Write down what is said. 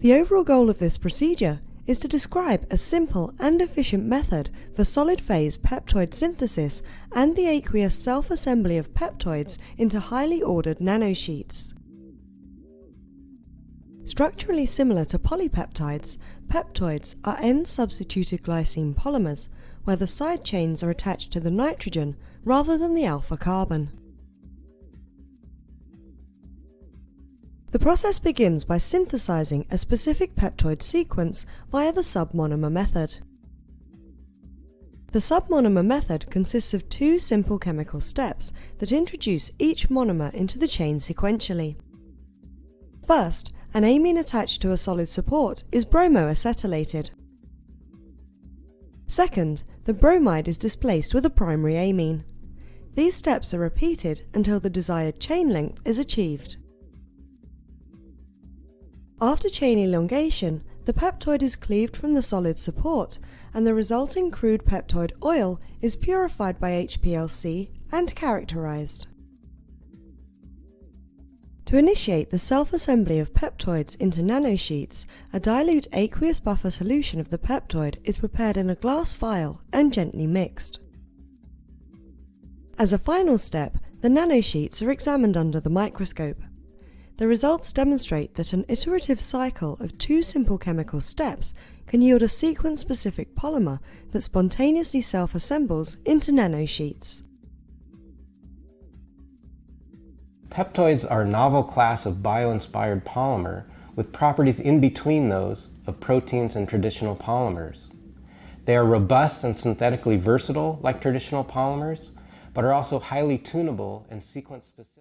The overall goal of this procedure is to describe a simple and efficient method for solid-phase peptoid synthesis and the aqueous self-assembly of peptoids into highly ordered nanosheets. Structurally similar to polypeptides, peptoids are N-substituted glycine polymers, where the side chains are attached to the nitrogen rather than the alpha carbon. The process begins by synthesizing a specific peptoid sequence via the submonomer method. The submonomer method consists of two simple chemical steps that introduce each monomer into the chain sequentially. First, an amine attached to a solid support is bromoacetylated. Second, the bromide is displaced with a primary amine. These steps are repeated until the desired chain length is achieved. After chain elongation, the peptoid is cleaved from the solid support, and the resulting crude peptoid oil is purified by HPLC and characterized. To initiate the self-assembly of peptoids into nanosheets, a dilute aqueous buffer solution of the peptoid is prepared in a glass vial and gently mixed. As a final step, the nanosheets are examined under the microscope. The results demonstrate that an iterative cycle of two simple chemical steps can yield a sequence-specific polymer that spontaneously self-assembles into nanosheets. Peptoids are a novel class of bio-inspired polymer with properties in between those of proteins and traditional polymers. They are robust and synthetically versatile like traditional polymers, but are also highly tunable and sequence-specific.